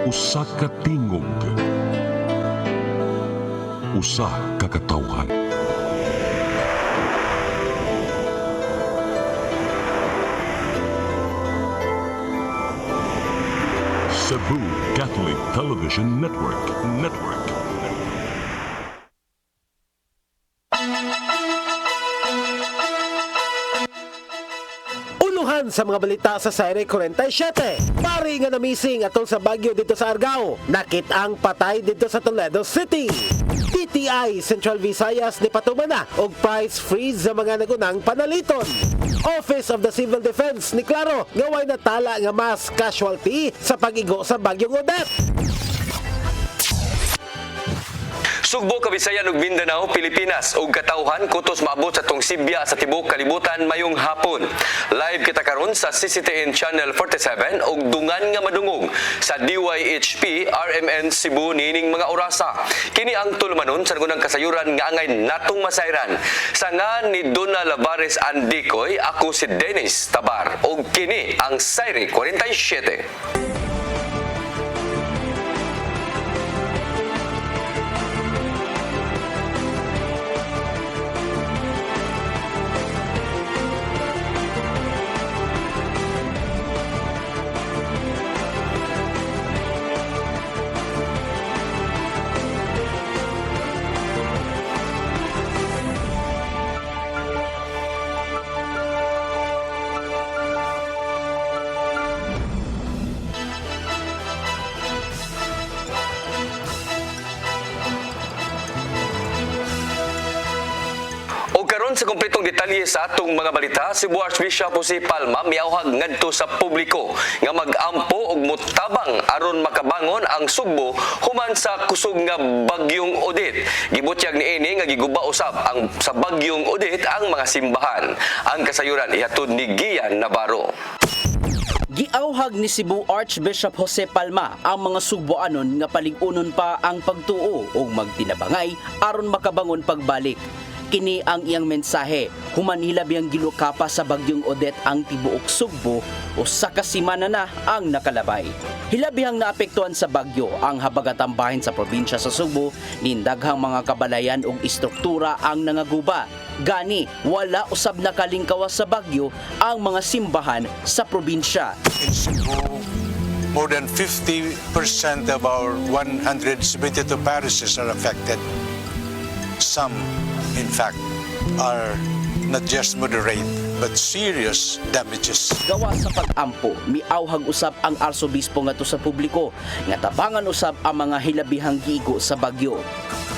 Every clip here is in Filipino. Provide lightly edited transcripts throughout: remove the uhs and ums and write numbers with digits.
Usa ka tingog, usa ka katawhan. Cebu Catholic Television Network. Unuhan sa mga balita sa Sayre 47. Pari nga na-missing atol sa Bagyo dito sa Argao. Nakit ang patay dito sa Toledo City. TTI Central Visayas ni patumana og price freeze sa mga nagunang panaliton. Office of the Civil Defense ni klaro nga way natala nga mass casualty sa pag-igo sa Bagyong Odette. Sugbo, Kabisayan ug Mindanao, Pilipinas ug katawhan kutos maabot sa tong Sibya sa tibuok kalibutan mayong hapon. Live kita karon sa CCTN Channel 47 ug dungan nga madungog sa DYHP RMN Cebu nining mga orasa. Kini ang tulumanon sa nagunang kasayuran nga angay natong masayran. Sangan ni Donna Lavares Andicoy, ako si Dennis Tabar ug kini ang Sayre 47. Sa kompletong detalye sa atong mga balita, Cebu Archbishop Jose Palma miawhag ngadto sa publiko nga mag-ampo og mutabang aron makabangon ang Sugbo human sa kusog nga Bagyong Odette. Gibutyag niini nga giguba usab ang sa Bagyong Odette ang mga simbahan. Ang kasayuran ihatod ni Gian Navarro. Giauhag ni Cebu Archbishop Jose Palma ang mga Sugboanon nga palig-unon pa ang pagtuo o magtinabangay aron makabangon pagbalik. Kini ang iyang mensahe, human hilabihang gilukapa sa Bagyong Odette ang tibuok Sugbo o sa kasimana na ang nakalabay. Hilabihang naapektuhan sa bagyo ang habagatang bahin sa probinsya sa Sugbo, nindaghang mga kabalayan ug istruktura ang nangaguba. Gani, wala usab nakalingkawas sa bagyo ang mga simbahan sa probinsya. In Cebu, more than 50% of our 172 parishes are affected. Some, in fact, are not just moderate but serious damages. Gawa sa pag-ampo, miauhag usab ang arsobispo ngadto sa publiko nga tabangan usab ang mga hilabihang giigo sa bagyo.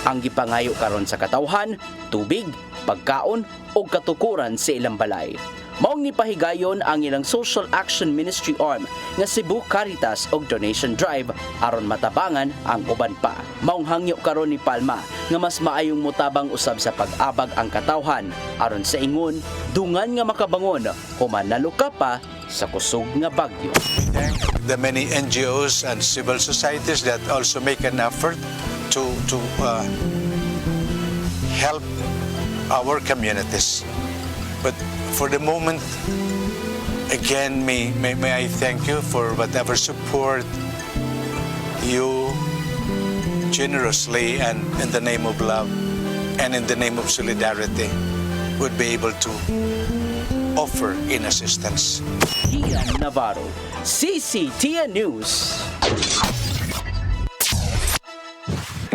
Ang gipangayo karon sa katawhan, tubig, pagkaon o katukuran sa ilang balay. Maong nipahigayon ang ilang Social Action Ministry arm nga Cebu Caritas og Donation Drive aron matabangan ang uban pa. Maong hangyo karon ni Palma nga mas maayong mutabang usab sa pag-abag ang katawhan aron sa ingon dungan nga makabangon human naluka pa sa kusog nga bagyo. We thank the many NGOs and civil societies that also make an effort to help our communities. But for the moment, again, may I thank you for whatever support you generously and in the name of love and in the name of solidarity would be able to offer in assistance. Gian Navarro, CCTN News.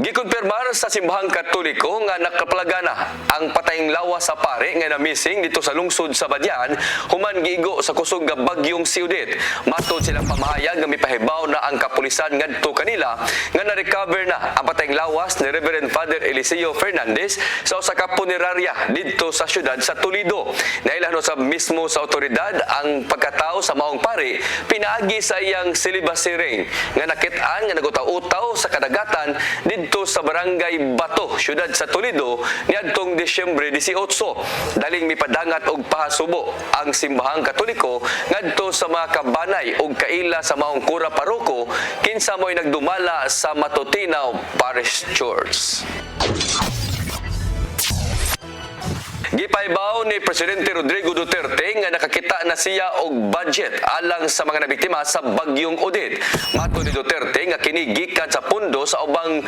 Gikumpirmar sa simbahang Katoliko nga nakaplaga na ang patayng lawa sa pare nga na-missing dito sa lungsod sa Badian human giigo sa kusog nga Bagyong Odette. Matod silang pamahayag nga mipahibaw na ang kapulisan ngadto kanila nga na-recover na ang patayng lawas ni Reverend Father Eliseo Fernandez sa usa ka punerarya dito sa syudad sa Toledo. Nailhan sa mismo sa otoridad ang pagkatao sa maong pare pinaagi sa iyang celibacy ring nga nakit-an nga nagutaw-utaw sa kadagatan dito sa Barangay Bato, syudad sa Toledo niadtong Disyembre 18. Daling mipadangat og pahasubo ang simbahang Katoliko ngadto sa mga kabanay og kaila sa maong kura paroko kinsa mo'y nagdumala sa Matutinaw Parish Church. Gipaibaw ni Presidente Rodrigo Duterte nga nakakita na siya og budget alang sa mga nabiktima sa bagyong Odette. Mato ni Duterte nga kini gikan sa pundo sa ubang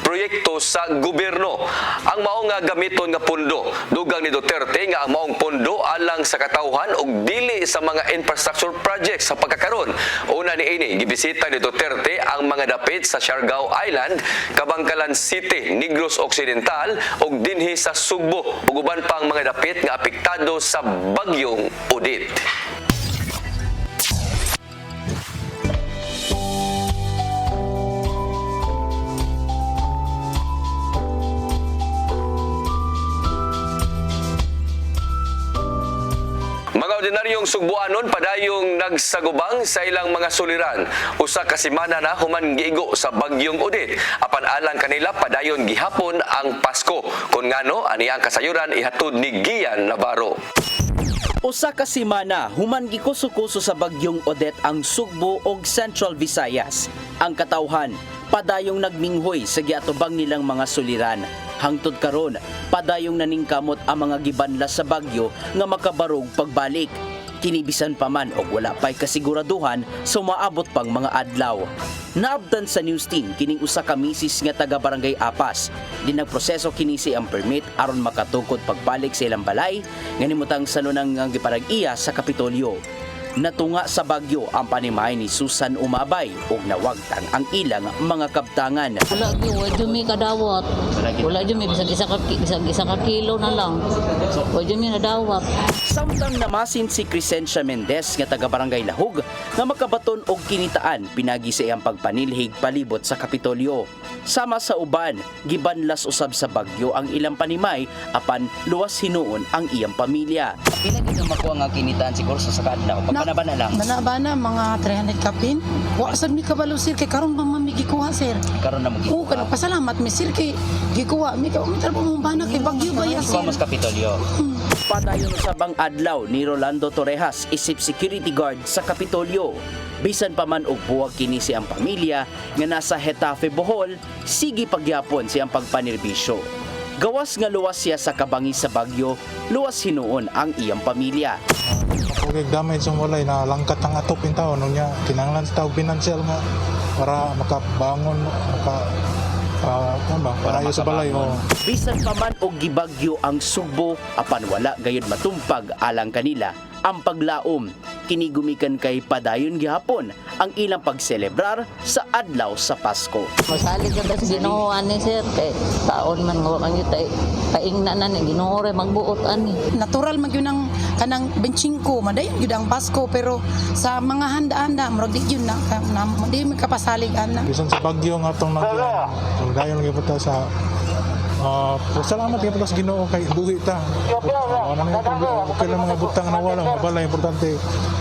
proyekto sa gobyerno. Ang mao nga gamiton nga pundo, dugang ni Duterte nga ang maong pundo alang sa katawhan ug dili sa mga infrastructure projects sa pagkakaron. Una niini gibisita ni Duterte ang mga dapit sa Siargao Island, Kabangkalan City, Negros Occidental ug dinhi sa Sugbo ug uban pang mga dapit nga apektado sa bagyong Odette. Mga ordinaryong Sugbuanon padayong nagsagubang sa ilang mga suliran. Usa ka semana na human giigo sa bagyong Odette. Apan alang kanila padayon gihapon ang Pasko. Kun ngano ani ang kasayuran ihatod ni Gian Navarro. Usa ka semana human gikuso-kuso sa bagyong Odette ang Sugbo ug Central Visayas. Ang katawhan padayong nagminghoy sa giatubang nilang mga suliran. Hangtod karon, padayong naningkamot ang mga gibanlas sa bagyo nga makabarog pagbalik. Kinibisan pa man og wala pay kasiguraduhan sa maabot pang mga adlaw. Naabtan sa news team kining usa ka misis nga taga Barangay Apas. Di nagproseso kinisi ang permit aron makatukod pagbalik sa ilang balay nga nimutang salunang nga giparag-iya sa Kapitolyo. Natunga sa bagyo ang panimay ni Susan Umabay ug nawagtang ang ilang mga kabtangan. Wala dyan may kadawat. Wala dyan may bisag isa ka kilo na lang. Wala dyan may nadawat. Samtang namasin si Crescencia Mendez nga taga Barangay Lahog nga makabaton og kinitaan pinagi sa iyang pagpanilhig palibot sa Kapitolyo. Sama sa uban, gibanlas usab sa bagyo ang ilang panimay apan luwas hinuon ang iyang pamilya. Pila gid ang makuha nga kinitaan siguro sa kadlaw. Pagbanabana lang. Banabana mga 300 kapin. Wa sad mi kabalo sir kay karon ba man mi gikuha sir. Karon na mo gikuha. Oo, kana pasalamat mi sir kay gikuha mi ka umitar pa mo bana kay bagyo ba ya sir. Mas Kapitolyo. Padayon usab ang adlaw ni Rolando Torrejas isip security guard sa Kapitolyo. Bisan pa man og buwag kini siyang pamilya nga nasa Hetafe, Bohol, sige pagyapon siyang pagpanerbisyo. Gawas nga luwas siya sa kabangi sa bagyo, luwas hinuon ang iyang pamilya. Okay, damage ang walay na langkat ang atop in taon niya kinahanglan sa tao financial nga para makabangon para sa balay o. Bisan pa man og gibagyo ang Sugbo apan wala gayud matumpag alang kanila ang paglaom. Kini gumikan kay padayon gihapon ang ilang pagselebrar sa adlaw sa Pasko. Masalig ka sa Ginoo ani sir kay taon man mo ang yuta kaingna na ni Ginoo re magbuot ani. Natural man yun ang kanang 25 madayon gyud ang Pasko pero sa mga handa-handa murag di yun na di mi kapasalig ana. Bisan sa bagyo nga atong nagyan. So dayon gyud ta sa salamat gyud sa Ginoo kay buhi ta. Okay lang mga butang na wala mabala importante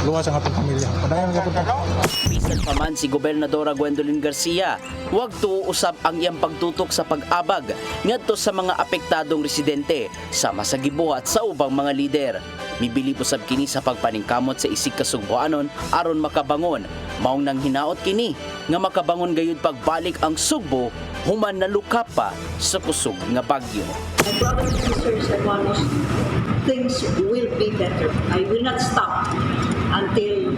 luwas ang atong pamilya. Padayon gyud ta. Bisan pa man si Gobernadora Gwendolyn Garcia, huwag tuusab ang iyang pagtutok sa pag-abag ngadto sa mga apektadong residente sama sa gibuhat sa ubang mga lider. Mibili usab kini sa pagpaningkamot sa isig ka Sugboanon aron makabangon. Maong nang hinaot kini nga makabangon gayud pagbalik ang Sugbo human naluka pa sa kusog nga bagyo. My brothers and sisters, I promise things will be better. I will not stop until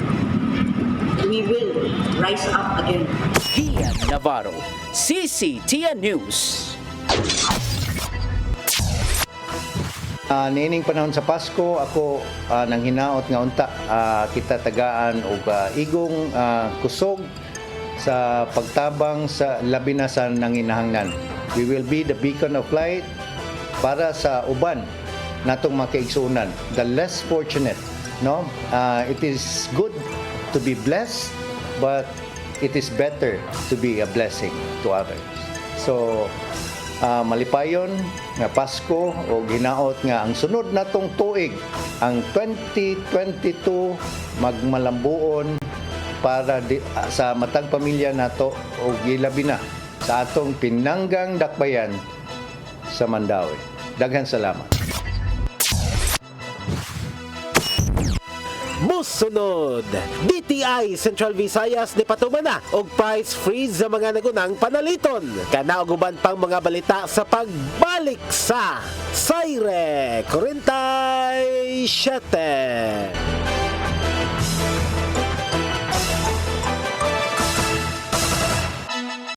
we will rise up again. Gian Navarro, CCTN News. Niining panahon sa Pasko, ako nang hinaot nga unta kita tagaan og igong kusog sa pagtabang sa labi na sa nanginahanglan. We will be the beacon of light para sa uban natong makaigsunan, the less fortunate, no? It is good to be blessed, but it is better to be a blessing to others. So malipayon nga Pasko o ginaot nga ang sunod natong tuig ang 2022 magmalambuon para sa matag pamilya nato o gilabi na sa atong pinanggang dakbayan sa Mandawi. Daghan salamat. Musunod, DTI Central Visayas ni patumana og price freeze sa mga nagunang panaliton. Kanauguban pang mga balita sa pagbalik sa Saire 47.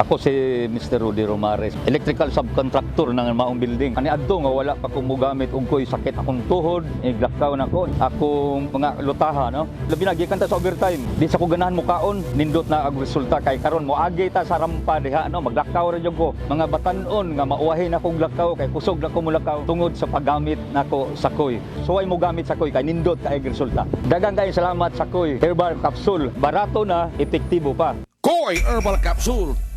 Ako si Mr. Rudy Romares, electrical subcontractor ng maong building. Ani adto nga wala pa kong mugamit og ko'y sakit akong tuhod, iglakaw na ko, akong mga lutaha, no. Labi na gikan ta sa overtime. Di sa ko ganahan mo kaon, nindot na ang resulta kay karon mo agi ta sa rampa diha, no, maglakaw ra jud ko. Mga batan-on nga mauwahin akong lakaw kay kusog na ko mulakaw tungod sa paggamit nako sa koy. So ay mo gamit sa koy kay nindot kay resulta. Daghang kay salamat sa koy herbal capsule. Barato na, epektibo pa. Koy Herbal Capsule.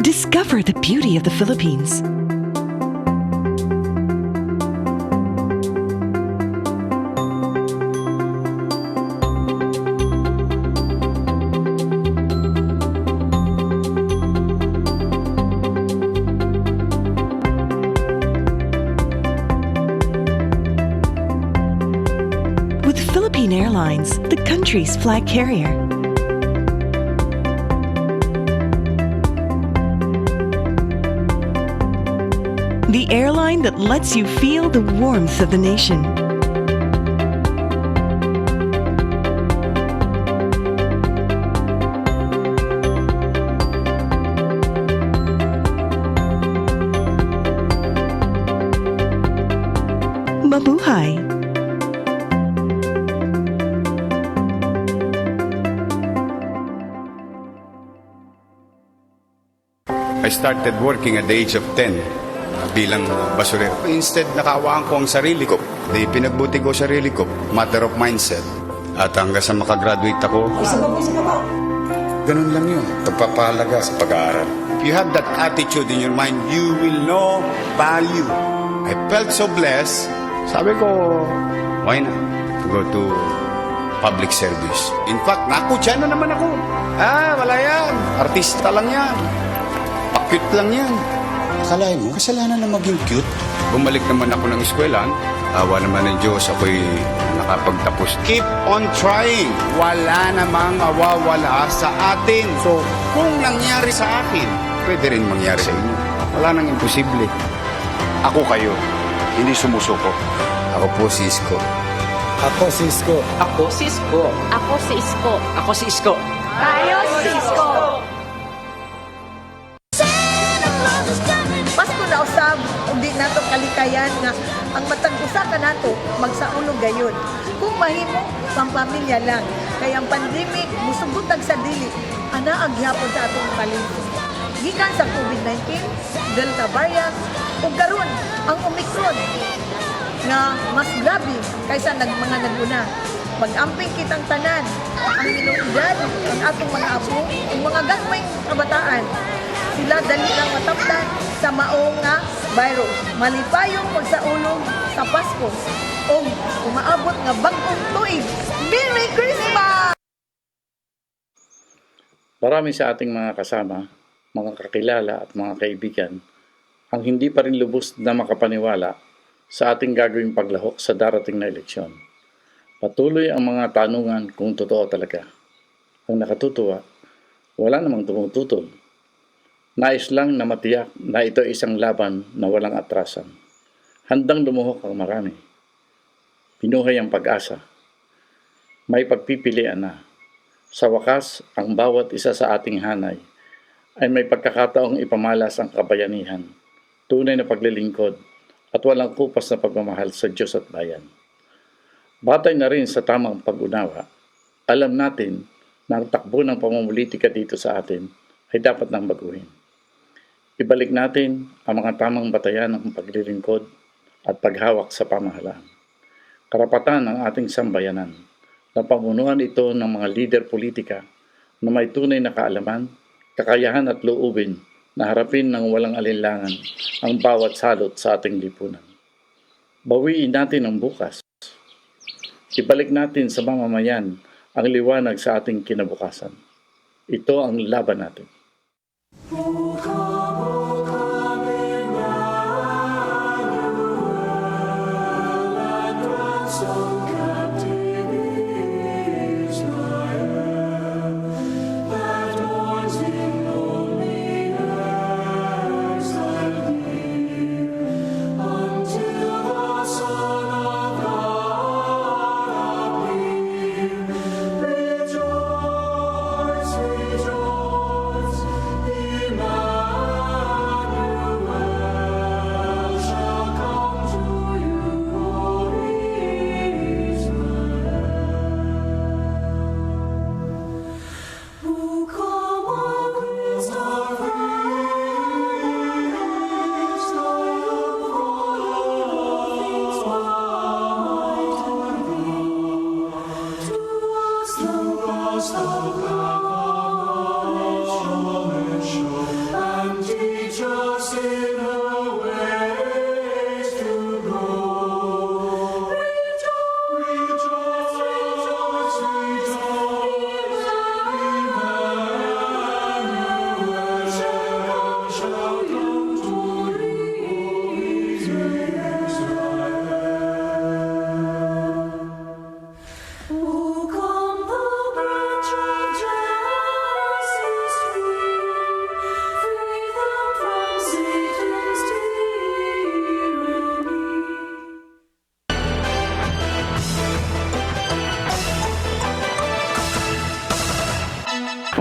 Discover the beauty of the Philippines. With Philippine Airlines, the country's flag carrier. The airline that lets you feel the warmth of the nation. Mabuhay! I started working at the age of 10 bilang basurero. Instead, nakawaan ko ang sarili ko. Di pinagbuti ko sarili ko. Matter of mindset. At hanggang sa makagraduate ako, ganun lang yun. Pagpapahalaga sa pag-aaral. If you have that attitude in your mind, you will know value. I felt so blessed. Sabi ko, why not go to public service? In fact, nakutya na naman ako. Wala yan. Artista lang yan. Pakit lang yan. Akalain mo, kasalanan na maging cute. Bumalik naman ako ng eskwela. Awa naman ng Diyos, ako'y nakapagtapos. Keep on trying. Wala namang mawawala sa atin. So, kung nangyari sa akin, pwede rin mangyari sa inyo. Wala nang imposible. Ako kayo, hindi sumusuko. Ako po si Isko. Ako si Isko. Ako si Isko. Ako si Isko. Ako si Isko. Tayo si Isko. Pasko na usab, hindi nato kalikayan nga ang matag usa ka nato magsaulog gayon. Kung mahimo pampamilya lang, kaya ang pandemic musugutag sa dili, ana ang gihapon sa atong kalimot. Gikan sa COVID-19, Delta variant, ug karon ang Omicron nga mas grabe kaysa mga naguna. Mag-amping kitang tanan, ang minungdad, ang atong mga apo, ang mga gagmay kabataan. Sila dali lang mataptan sa maong nga virus. Malipayong pagsaulong sa Pasko o umaabot nga bagong tuig. Merry Christmas! Marami sa ating mga kasama, mga kakilala at mga kaibigan ang hindi pa rin lubos na makapaniwala sa ating gagawing paglahok sa darating na eleksyon. Patuloy ang mga tanungan kung totoo talaga. Ang nakatutuwa, wala namang tumututol. Nais lang na matiyak na ito ay isang laban na walang atrasan. Handang lumuhok ang marami. Pinuhay ang pag-asa. May pagpipilian na. Sa wakas, ang bawat isa sa ating hanay ay may pagkakataong ipamalas ang kabayanihan, tunay na paglilingkod at walang kupas na pagmamahal sa Diyos at bayan. Batay na rin sa tamang pag-unawa, alam natin na ang takbo ng pamumulitika dito sa atin ay dapat nang baguhin. Ibalik natin ang mga tamang batayan ng paglilingkod at paghawak sa pamahalaan. Karapatan ng ating sambayanan na pamunuan ito ng mga lider politika na may tunay na kaalaman, kakayahan at loobin na harapin ng walang alinlangan ang bawat salot sa ating lipunan. Bawiin natin ang bukas. Ibalik natin sa mamamayan ang liwanag sa ating kinabukasan. Ito ang laban natin.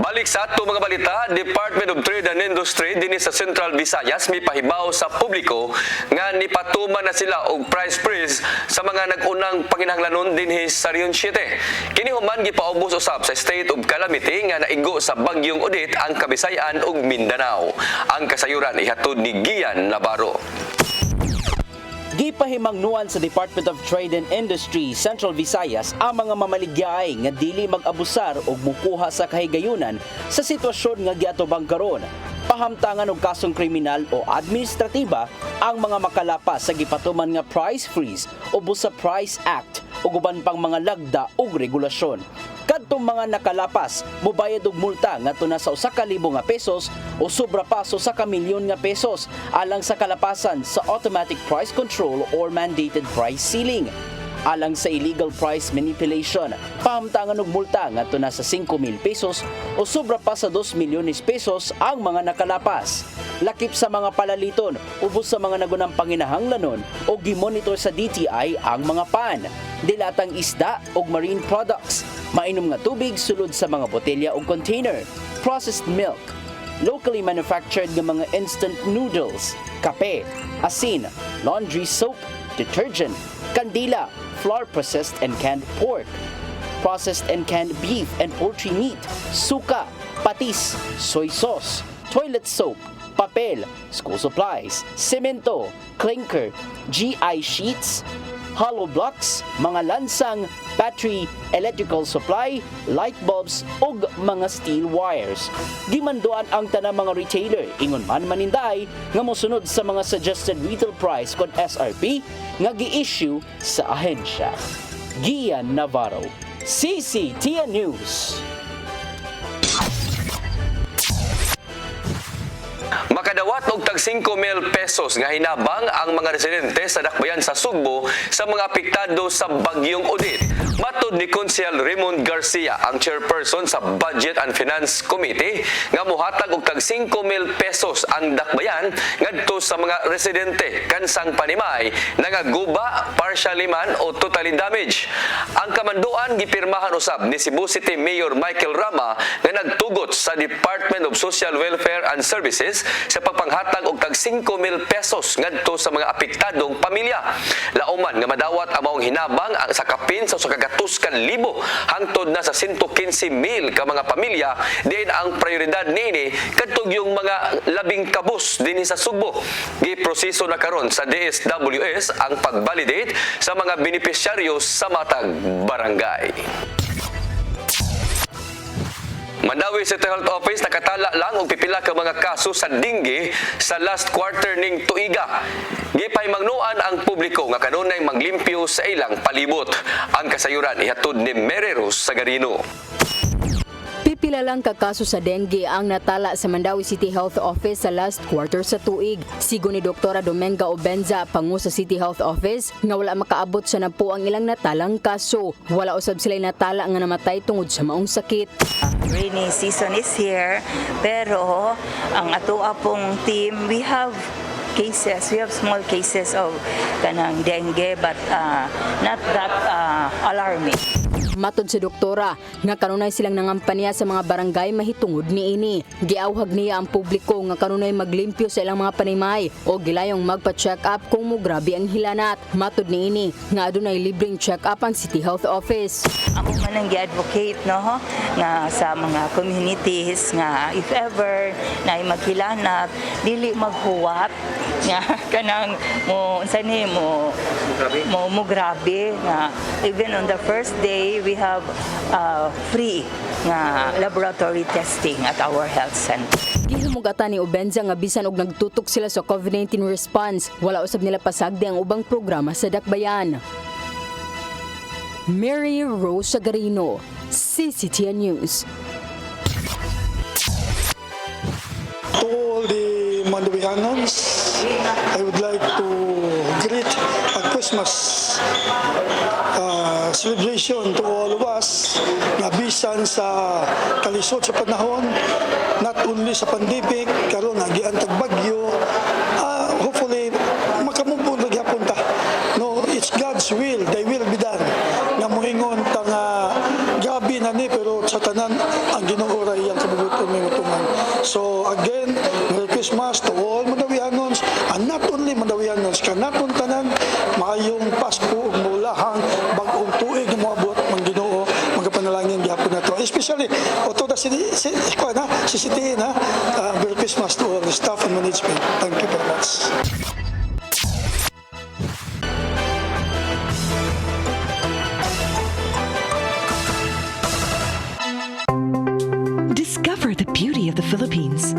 Balik sa ato mga balita, Department of Trade and Industry dinhi sa Central Visayas mipahibaw sa publiko nga nipatuman na sila og price freeze sa mga nag-unang panginahanglanon dinhi sa Region 7. Kini human gipaubos usab sa state of calamity nga naigo sa bagyong Odette ang Kabisayan ug Mindanao. Ang kasayuran ihatod ni Gian Navarro. Gipahimangnuan sa Department of Trade and Industry Central Visayas ang mga mamaligyaay nga dili mag-abusar o mukuha sa kahigayunan sa sitwasyon nga giatubang karon. Pahamtangan og kasong kriminal o administratiba ang mga makalapas sa gipatuman nga price freeze o Busa Price Act o uban pang mga lagda ug regulasyon. Kadtong mga nakalapas, mobayad og multa ngadto na sa 1,000 nga pesos o sobra pa sa 1 milyon nga pesos alang sa kalapasan sa automatic price control or mandated price ceiling. Alang sa illegal price manipulation, pahamtangan og multa ngadto na sa 5,000 pesos o sobra pa sa 2 milyones pesos ang mga nakalapas. Lakip sa mga palaliton, ubos sa mga nagunang panginahanglanon o gimonitor sa DTI ang mga pan, dilatang isda o marine products, mainom nga tubig sulod sa mga botelya o container, processed milk, locally manufactured nga mga instant noodles, kape, asin, laundry soap, detergent, kandila, flour processed and canned pork, processed and canned beef and poultry meat, suka, patis, soy sauce, toilet soap, papel, school supplies, semento, clinker, GI sheets, hollow blocks, mga lansang, battery, electrical supply, light bulbs, ug mga steel wires. Gimanduan ang tanang mga retailer, ingon man maninday, nga mosunod sa mga suggested retail price kon SRP nga gi-issue sa ahensya. Gian Navarro, CCTN News. Makadawat og tag 5,000 pesos nga hinabang ang mga residente sa dakbayan sa Sugbo sa mga apektado sa bagyong Odette. Matud ni Konsehal Raymond Garcia, ang chairperson sa Budget and Finance Committee, nga mohatag og tag 5,000 pesos ang dakbayan ngadto sa mga residente kansang panimay nangaguba, partially man o totally damage. Ang kamanduan gipirmahan usab ni Cebu City Mayor Michael Rama nga nagtugot sa Department of Social Welfare and Services sa pagpanghatag og tag 5,000 pesos ngadto sa mga apektadong pamilya. Lauman nga madawat ang maong hinabang ang sa kapin sa kagatuskan libo hangtod na sa 115,000 ka mga pamilya diin ang prioridad niini kadtog yung mga labing kabus dinhi sa Sugbo. Giproseso na karon sa DSWS ang pag-validate sa mga benepisyaryo sa matag barangay. Mandawi City Health Office nakatala lang og pipila ka mga kaso sa dengue sa last quarter ning tuiga. Gipaymangnuan ang publiko nga kanunay maglimpyo sa ilang palibot. Ang kasayuran ihatod ni Mary Rose Sagarino. Pipila lang ka kaso sa dengue ang natala sa Mandawi City Health Office sa last quarter sa tuig. Sigo ni Dr. Domenga Obenza, pangu sa City Health Office, nga wala makaabot sa 10 ang ilang natalang kaso. Wala usab sila natala nga namatay tungod sa maong sakit. Rainy season is here, pero ang ato pong team, we have small cases of kanang dengue, but not that alarming. Matod si doktora, nga kanunay silang nangampanya sa mga barangay mahitungod niini. Giawhag niya ang publiko nga kanunay maglimpyo sa ilang mga panimay o gilayong magpa-check up kung mo grabe ang hilanat. Matod niini nga adunay libreng check up ang City Health Office. Ako man ang gi-advocate nga sa mga communities nga if ever na maghilanat dili maghuwat nga kanang mo grabe nga even on the first day we have free nga laboratory testing at our health center. Gihimugatan ni Obenza nga bisan og nagtutok sila sa COVID-19 response, wala usab nila pasagdi ang ubang programa sa dakbayan. Mary Rose Sagarino, CCTN News. To all the Mandawianons, I would like to greet a Christmas celebration to all of us na bisan sa kalisod sa panahon, not only sa pandemic, karon nagiantag bagyo, hopefully makamubong nagyapon ta. No, it's God's will, thy will be done. Nga moingon ta nga gabi na ni pero sa tanan ang Ginoo ra iyang kabubuton may utuman. So again, Merry Christmas to all Mandawianons, and not only Mandawianons, kanaton tanan maayong Pasko ug maulahang bag-ong tuig nga moabot ang Ginoo, magapanalangin gyapon nato. Especially to the city na Merry Christmas to all the staff and management. Thank you very much. Discover the beauty of the Philippines.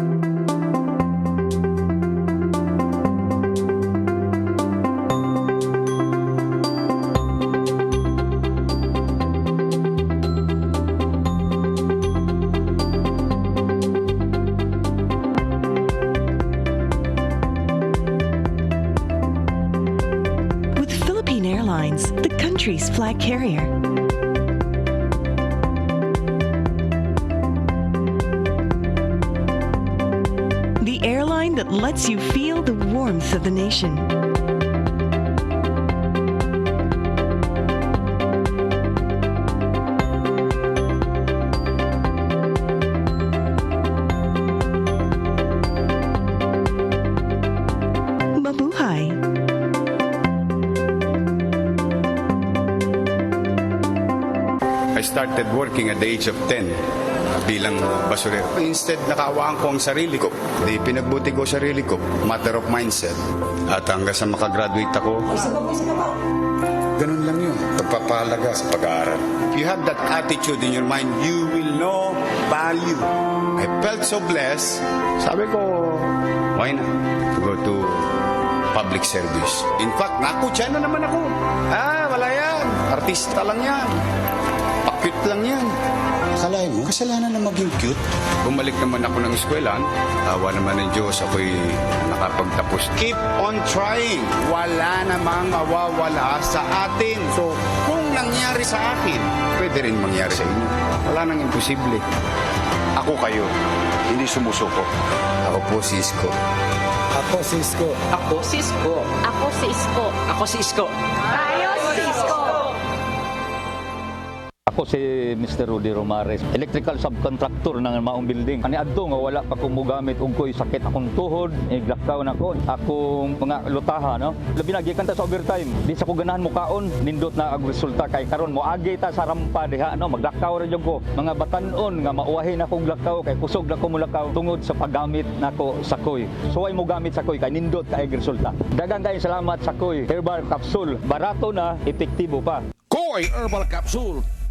With Philippine Airlines, the country's flag carrier. The airline that lets you feel the warmth of the nation. Mabuhay! I started working at the age of 10 bilang basurero. Instead, nakawaan ko ang sarili ko. Di pinagbuti ko sarili ko. Matter of mindset. At hanggang sa makagraduate ako, ganun lang yun. Pagpapahalaga sa pag-aaral. If you have that attitude in your mind, you will know value. I felt so blessed. Sabi ko, why not to go to public service? In fact, nakutya na naman ako. Wala yan. Artista lang yan. Cute lang yan. Akalain mo, kasalanan na maging cute. Bumalik naman ako ng eskwelahan. Awa naman ng Diyos, ako'y nakapagtapos. Keep on trying. Wala namang mawawala sa atin. So, kung nangyari sa akin, pwede rin mangyari sa inyo. Wala nang imposible. Ako kayo, hindi sumusuko. Ako po si Isko. Ako si Isko. Ako si Isko. Ako si Isko. Ako si Isko. Tayo si Isko. Ako Ako si Mr. Rudy Romares, electrical subcontractor ng maong building. Ani adto nga wala pa ko mogamit og ko'y sakit akong tuhod, glakaw na ko. Akong mga lutaha, no? Labi na gikan ta sa overtime. Di sa ko ganahan mukaon, nindot na ang resulta kay karon moagi ta sa rampa diha, no? Maglakaw ra jud ko. Mga batan-on nga mauwahin akong glakaw kay kusog na ko mulakaw tungod sa paggamit nako sa koy. So ay mo gamit sa koy kay nindot kay resulta. Daghang kay salamat sa koy herbal capsule. Barato na, epektibo pa. Koy Herbal Capsule.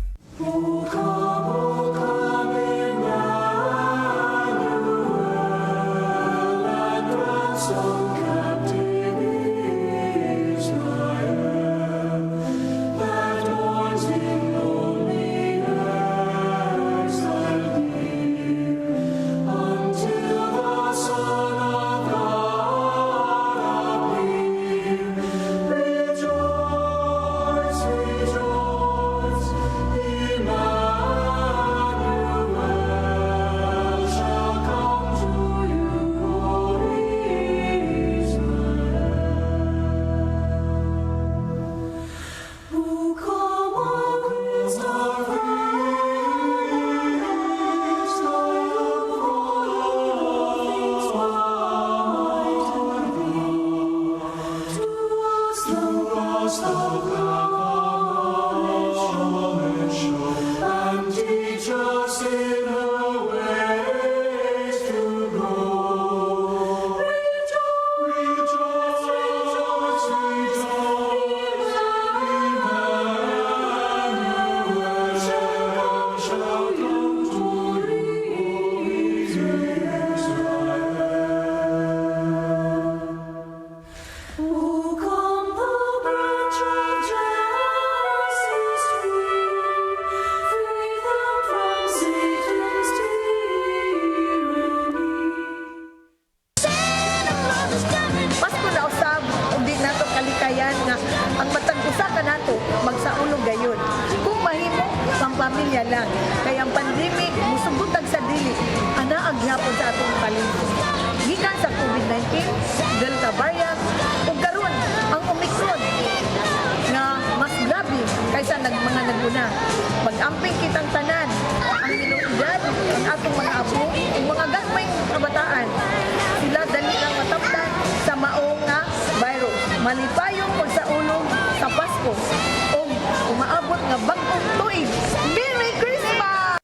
Pasko na usab, hindi nato kalikayan nga ang matag usa ka nato magsaulog gayon. Kung mahimo pang pamilya lang, kay ang pandemic musugutag sa dili, ana ang gihapon sa atong paligid. Gikan sa COVID-19, Delta variant, ug karon ang Omicron nga mas grabe kaysa mga naguna. Mag-amping kitang tanan ang inuudad, ang atong mga apo, ang mga gagmay kabataan. Sila dali lang matapdan sa maong nga virus. Malipayong pagsaulog sa Pasko o umaabot nga bagong tuig. Merry Christmas!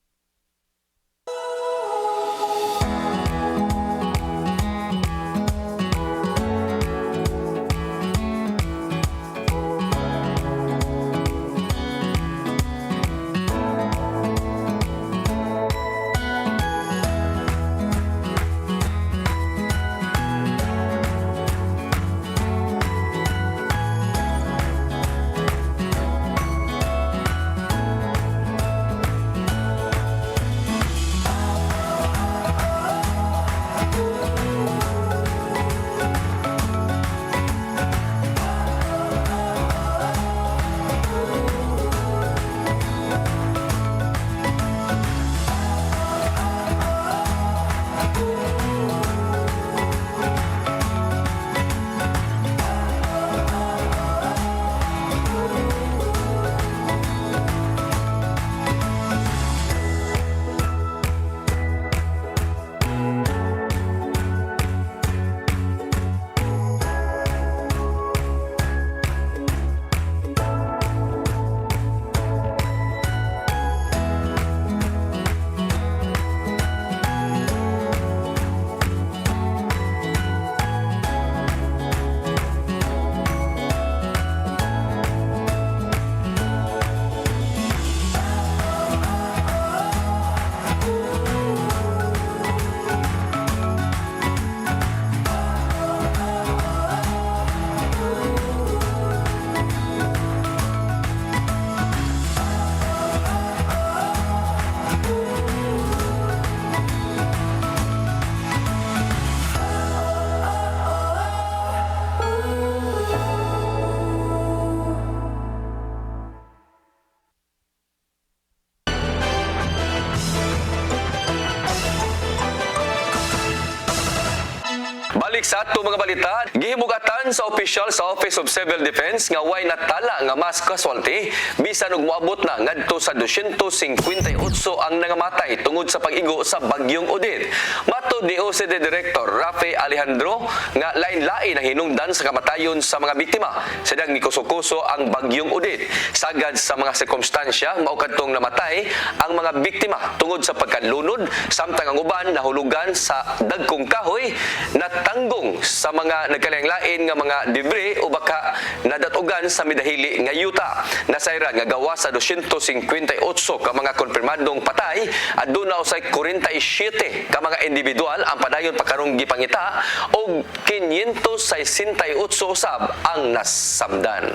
Balik sa ato mga balita, gihimugatan sa opisyal sa Office of Civil Defense nga way natala nga mass casualty bisan og moabot na ngadto sa 258 ang nangamatay tungod sa pag-igo sa bagyong Odette. Matod ni OCD Director Rafi Alejandro nga lain-lain ang hinungdan sa kamatayon sa mga biktima. Sadang gikuso-kuso ang bagyong Odette. Sagad sa mga sirkumstansya mao kadtong namatay ang mga biktima tungod sa pagkanlunod samtang ang uban nahulugan sa dagkong kahoy na tanggong sa mga nagkalain-lain nga mga debris o baka nadatugan sa midahili nga yuta. Nasayran nga gawa sa 258 ka mga konfirmadong patay at doon na usay 47 ka mga individual ang padayon pagkarong gipangita o 568 usab ang nasamdan.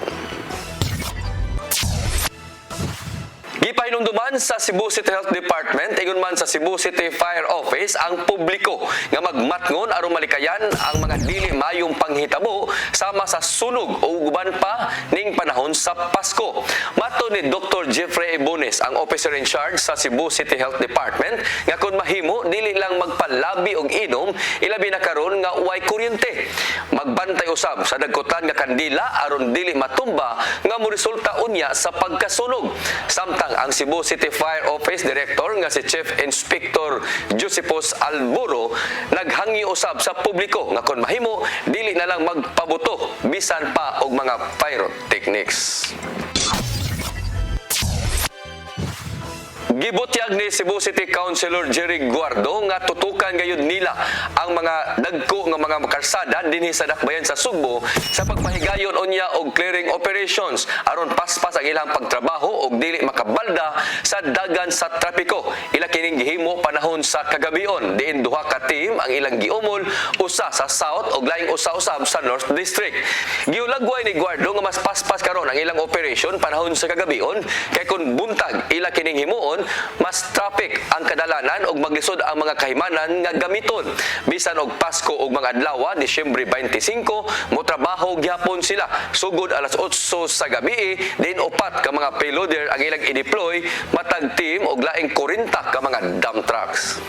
Gipahinumduman sa Cebu City Health Department ingon man sa Cebu City Fire Office ang publiko nga magmatngon aron malikayan ang mga dili mayong panghitabo sama sa sunog o uban pa ning panahon sa Pasko. Mato ni Dr. Jeffrey Ibones, ang officer in charge sa Cebu City Health Department, nga kun mahimo dili lang magpalabi og inom ilabi na karon nga way kuryente. Magbantay usab sa dagkutan nga kandila aron dili matumba nga moresulta unya sa pagkasunog. Samtang ang Cebu City Fire Office Director nga si Chief Inspector Josepos Alburo naghangyo usab sa publiko nga kun mahimo dili na lang magpabuto bisan pa og mga pyrotechnics. Gibutyag ni Cebu City Councilor Jerry Guardo nga tutukan gayud nila ang mga dagko nga mga kalsada dinhi sa dakbayan sa Sugbo sa pagpahigayon unya og clearing operations aron paspas ang ilang pagtrabaho og dili makabalda sa dagan sa trapiko. Ila kining gihimo panahon sa kagabion diin duha ka team ang ilang giumol, usa sa South ug laing usa usab sa North District. Giulagway ni Guardo nga mas paspas karon ang ilang operation panahon sa kagabion kay kun buntag ila kining himuon mas traffic ang kadalanan ug maglisod ang mga kahimanan nga gamiton. Bisan og Pasko ug mga adlaw, Disyembre 25, motrabaho gyapon sila. Sugod alas 8 sa gabi, din upat ka mga payloader ang ilang i-deploy, matag team og laing 40 ka mga dump trucks.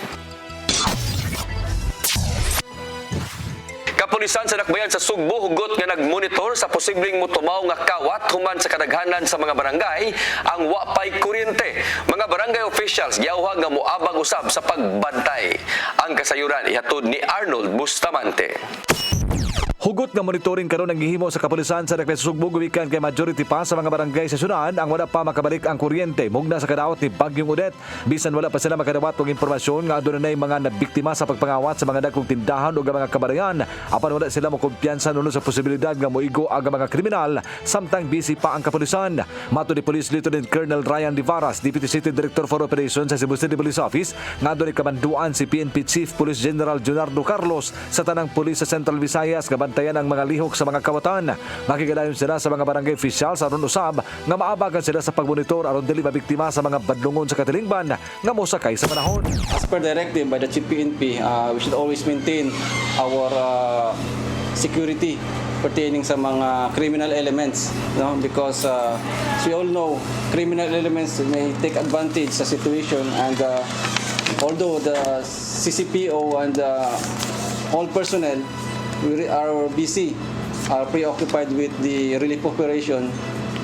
Kapulisan sa Dakbayan sa Sugbo hugot nga nagmonitor sa posibleng motumaw nga kawat human sa kadaghanan sa mga barangay ang wa pay kuryente. Mga barangay officials giawhag nga moabang usab sa pagbantay. Ang kasayuran ihatod ni Arnold Bustamante. Hugot nga monitoring karon ang gihimo sa kapulisan sa Dakbayan sa Sugbo gikan kay majority pa sa mga barangay sa syudad ang wala pa makabalik ang kuryente mugna sa kadaot ni bagyong Odette. Bisan wala pa sila makadawat og impormasyon nga adunay mga nabiktima sa pagpangawat sa mga dagkong tindahan ug mga kababayan apan wala sila mo kumpiyansa nuno sa posibilidad nga moigo ang mga kriminal samtang busy pa ang kapulisan. Mato ni Police Lieutenant Colonel Ryan Divaras, Deputy City Director for Operations sa Cebu City Police Office, nga adunay kamanduan si PNP Chief Police General Leonardo Carlos sa tanang pulis sa Central Visayas nga bantayan ang mga lihok sa mga kawatan. Nakikadayon sila sa mga barangay officials aron usab nga maabagan sila sa pagmonitor aron dili mabiktima sa mga badlungon sa katilingban nga mosakay sa panahon. As per directive by the Chief PNP, we should always maintain our security pertaining sa mga criminal elements, no? Because as we all know, criminal elements may take advantage sa situation, and although the CCPO and all personnel are busy, are preoccupied with the relief operation,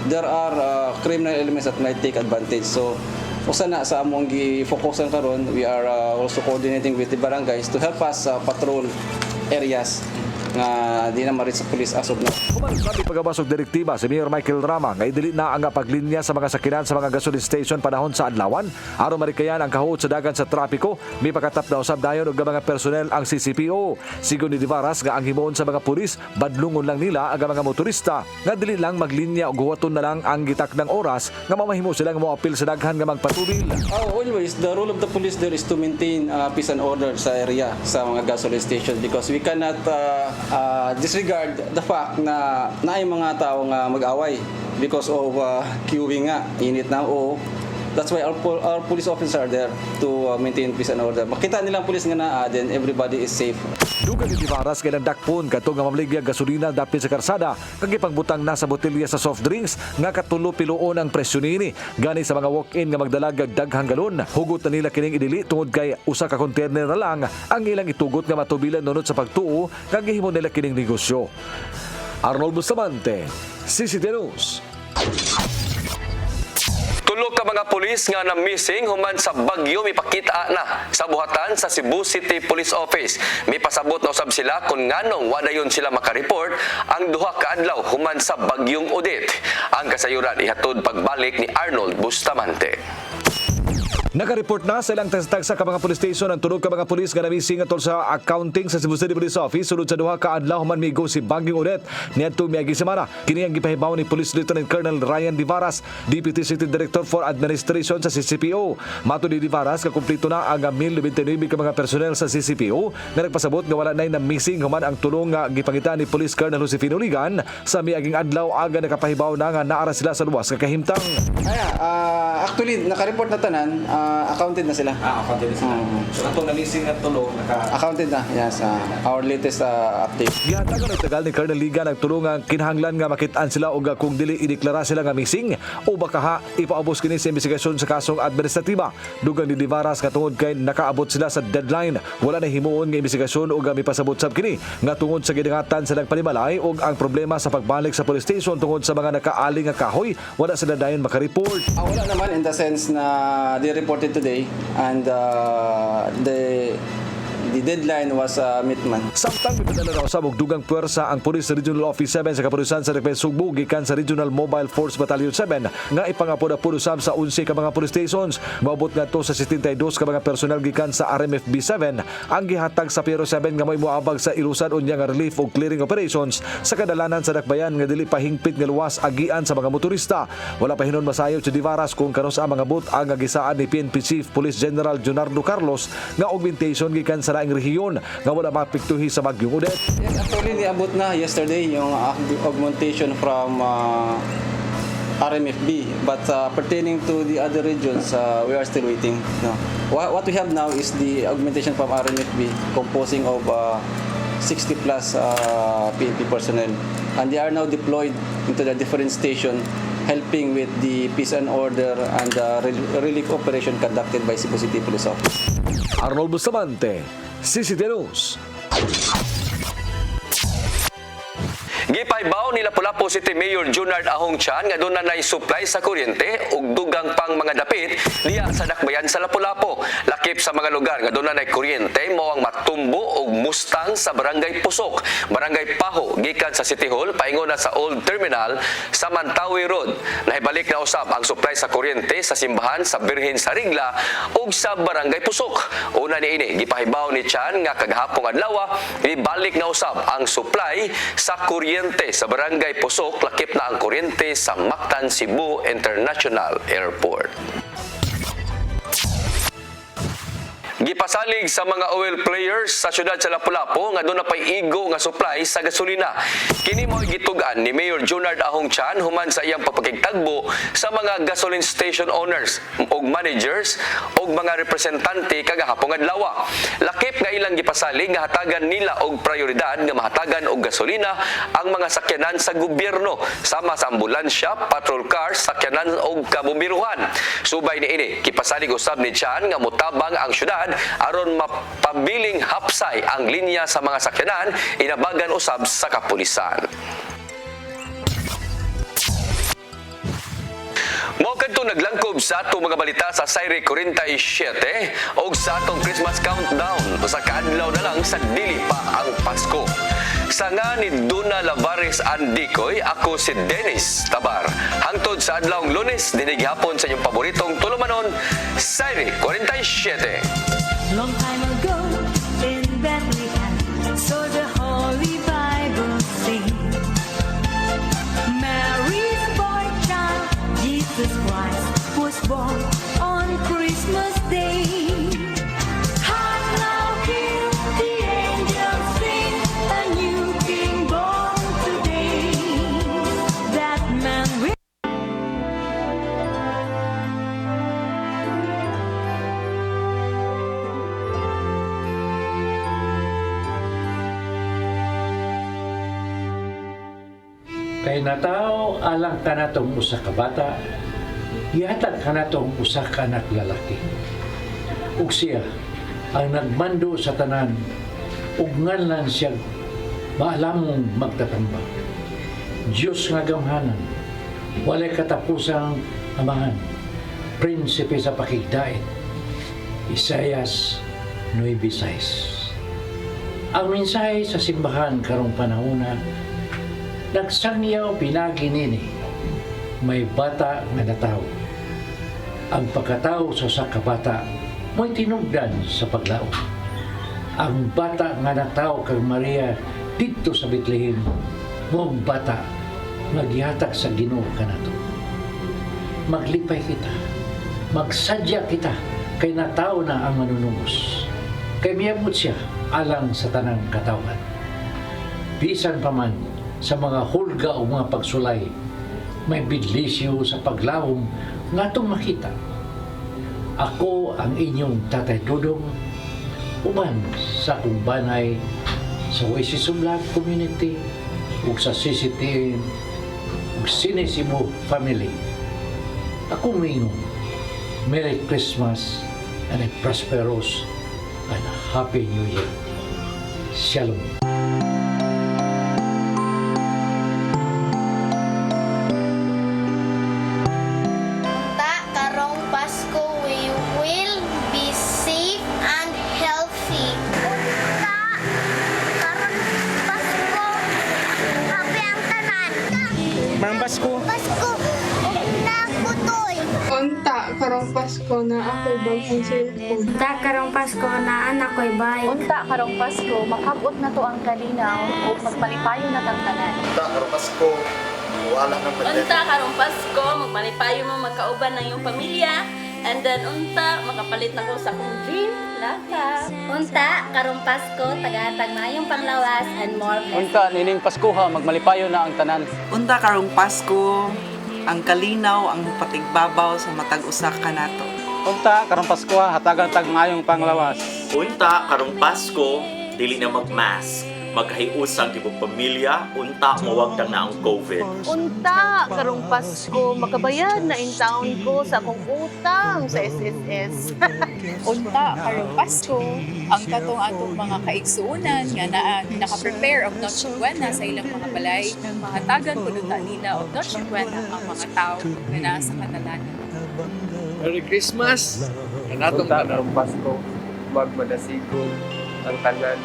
there are criminal elements that might take advantage. So usa na sa among gi-focusan karon, we are also coordinating with the barangays to help us patrol areas nga di na marit sa police as of now. Sabi pagabasog direktiba si Mayor Michael Rama nga idili na ang paglinya sa mga sakinan sa mga gasoline station panahon sa adlawan aron marikayan ang kahuot sa dagan sa trapiko. May pagkatap na usab dayon og mga personnel ang CCPO. Sigon ni Divaras nga ang himuon sa mga pulis badlungon lang nila ang mga motorista nga dili lang maglinya og huwaton na lang ang gitak ng oras nga mamahimo sila nga moapil sa daghan nga magpatubil. Always the role of the police there is to maintain peace and order sa area sa mga gasoline station, because we cannot disregard the fact na naay mga tao nga mag-away because of queuing nga, init na o That's why our police officers are there to maintain peace and order. Makita nilang police nga naa, then everybody is safe. Dugan ni Divaras kay dakpon kadtong nga mamligya gasolina dapit sa karsada kag ipangbutang na sa botelya sa soft drinks nga katulo-piluon ang presyo nini gani sa mga walk-in nga magdalag daghang galon. Hugot na nila kining idili tungod kay usa ka container na lang ang ilang itugot nga matubilan nunod sa pagtuo kag gihimo nila kining negosyo. Arnold Bustamante, CCTV News. Tulo ka mga pulis nga na missing human sa bagyo mipakita na sa buhatan sa Cebu City Police Office. May pasabot na usab sila kung nganong wadayon sila makareport ang duha ka adlaw human sa bagyong Odette. Ang kasayuran ihatod pagbalik ni Arnold Bustamante. Nakareport na sa ilang tagsa ka mga police station ang tunog ka mga pulis nga na-missing atol sa accounting sa Cebu City Police Office sulod sa duha ka adlaw human migo si Bagyong Odette niadtong miagi semana. Kini ang gipahibaw ni Police Lieutenant Colonel Ryan Divaras, Deputy City Director for Administration sa CCPO. Matud ni Divaras ka kumpleto na ang 1,099 ka mga personnel sa CCPO nga nagpasabot nga wala nay na missing human ang tulong nga gipangitan ni Police Colonel Josefino Ligan sa miaging adlaw aga nakapahibaw na nga naara sila sa luwas nga kahimtang. Actually nakareport na tanan. Accounted na sila. Accounted na sila. So atong na-missing at tulong Accounted na. Yes, our latest update. Gihatagan ang tagal ni Colonel Liga nagtulong ang kinahanglan nga makitaan sila o kung dili ideklara sila nga missing o baka ha ipaabos kini sa investigasyon sa kasong administratiba. Dugang ni Divaras katungod kay nakaabot sila sa deadline. Wala na himuon nga investigasyon o mipasabot sab kini nga tungod sa gidangatan sa nagpanimalay o ang problema sa pagbalik sa police station tungod sa mga nakaaling nga kahoy wala sila dayon makareport. Wala naman in the sense na they reported today and the deadline was mid-month. Samtang mipadala na usab og dugang puwersa ang Police Regional Office 7 sa kapulisan sa Repes Sugbo gikan sa Regional Mobile Force Battalion 7 nga ipangapod-apod usab sa 11 ka mga police stations. Maabot nga to sa 72 ka mga personel gikan sa RMFB 7 ang gihatag sa Piero 7 nga may moabag sa ilusan unya nga relief o clearing operations sa kadalanan sa dakbayan nga dili pahingpit nga luwas agian sa mga motorista. Wala pa hinon masayod si Divaras kung kanos ang mga but ang gisaan ni PNP Chief Police General Junardo Carlos nga augmentation gikan sa laing rehiyon nga wala mapiktuhi sa bagyong Odette. Yes, actually niabot na yesterday yung augmentation from RMFB, but pertaining to the other regions, we are still waiting. No. What we have now is the augmentation from RMFB composing of 60 plus PNP personnel, and they are now deployed into the different station helping with the peace and order and relief operation conducted by Cebu City Police Office. Arnold Bustamante, CCTV News. Gipaybaw ni Lapu-Lapu City Mayor Junard Ahong Chan nga doon na supply sa kuryente ug dugang pang mga dapit diya sa dakbayan sa Lapu-Lapu. Lakip sa mga lugar nga doon na kuryente mao ang Matumbo ug Mustang sa Barangay Pusok, Barangay Paho gikan sa City Hall paingon na sa Old Terminal sa Mantawi Road. Nahibalik na usab ang supply sa kuryente sa simbahan sa Birhen sa Rigla ug sa Barangay Pusok. Una niini gipahibaw ni Chan nga kagahapon adlaw ibalik na usab ang supply sa kuryente sa Barangay Pusok, lakip na ang kuryente sa Mactan Cebu International Airport. Gipasalig sa mga oil players sa syudad sa Lapu-Lapu nga doon na pay igo nga supply sa gasolina. Kini mo'y gitugan ni Mayor Junard Ahong Chan human sa iyang pagpakigtagbo sa mga gasoline station owners ug managers ug mga representante kagahapon adlaw. Lakip nga ilang gipasalig nga hatagan nila og prioridad nga mahatagan og gasolina ang mga sakyanan sa gobyerno sama sa ambulansya, patrol cars, sakyanan og kabumbiruhan. Subay niini gipasalig usab ni Chan nga mutabang ang syudad aron mapabiling hapsay ang linya sa mga sakyanan inabagan usab sa kapulisan. Mao kadto naglangkob sa atong mga balita sa Sayre 47 og sa atong Christmas countdown sa kaadlaw na lang sa dili pa ang Pasko. Sanga ni Duna Lavares Andicoy, ako si Dennis Tabar. Hangtod sa adlawng Lunes, dinig hapon sa inyong paboritong tulumanon, Sayre 47. Long time ago in Bethlehem, so the Holy Bible sings. Mary's boy child, Jesus Christ, was born on Christmas Day. Hark now, hear the angels sing, a new King born today. That man will Kay natao alang ka natong usa ka bata, gihatag ka natong usa ka anak lalaki. Ug siya ang nagmando sa tanan, ug nganlan siya maalamong magtatambang. Diyos nga gamhanan, walay katapusang amahan, prinsipe sa pakigdait. Isaias 9:6. Ang mensahe sa simbahan karong panahona, nagsangyaw pinagi nini, may bata nga natawo. Ang pagkatawo sa usa ka bata mo'y tinugdan sa paglaom. Ang bata nga natawo kang Maria dito sa Bethlehem, mo'ng bata nga gihatag sa Ginoo kanato. Maglipay kita, magsadya kita, kay natawo na ang manunubos. Kay miyabot siya alang sa tanang katawan. Bisan pa man sa mga hulga o mga pagsulay, may bidlisyo sa paglawom nga itong makita. Ako ang inyong Tatay Dudong, uban sa akong banay sa Oasis of Love Community ug sa CCTN ug Sinisimo Family. Ako mingon, Merry Christmas and a prosperous and Happy New Year. Shalom. Karong Pasko, we will be safe and healthy. Karong Pasko, happy ang tanan. Karong Pasko. Pasko, nagputoy. Unta, karong Pasko na ako'y bagong cellphone. Unta, karong Pasko na anak ko'y bay. Unta, karong Pasko, makabot na to ang kalinaw o magmalipayo na kang tanan. Unta, karong Pasko, wala ng pandemya. Unta, karong Pasko, magmalipayo mo magkauban ng iyong pamilya. And then, unta, makapalit na ko sa akong dream laptop. Unta, karong Pasko, tagahatag na yung panglawas and more blessings. Unta, nining Pasko ha, magmalipayo na ang tanan. Unta, karong Pasko, ang kalinaw, ang patigbabaw sa matag usa ka nato. Unta, karong Pasko ha, hatagang tag ngayong panglawas. Unta, karong Pasko, dili na mag-mask. Magkahiusang tibok pamilya, unta mawagdang na ang COVID. Unta, karong Pasko, makabayad na in taon ko sa akong utang sa SSS. Unta, karong Pasko, ang katong-atong mga kaigsuunan nga naka-prepare of Noche Buena sa ilang mga balay, mahatagan po nila of Noche Buena ang mga tao nga nasa kanalanan. Merry Christmas! Unta, karong Pasko, magmadasigon ang tanan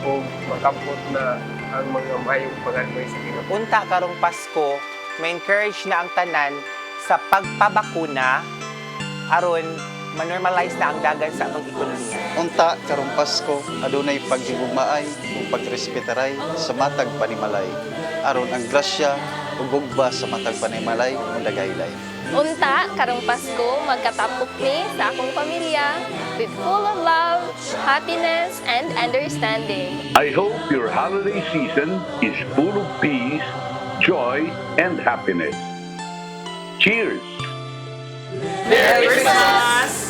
o makampot na ang mga mayong panganmoy sa Ginoo. Unta karong Pasko, ma-encourage na ang tanan sa pagpabakuna aron ma-normalize na ang dagan sa atong ekonomiya. Unta karong Pasko, adunay paghigugmaay ug pagrespetaray sa matag panimalay aron ang grasya ug gugba sa matag panimalay mondagaylay. Unta, karong Pasko, magkatapok ni sa akong pamilya with full of love, happiness, and understanding. I hope your holiday season is full of peace, joy, and happiness. Cheers! Merry Christmas!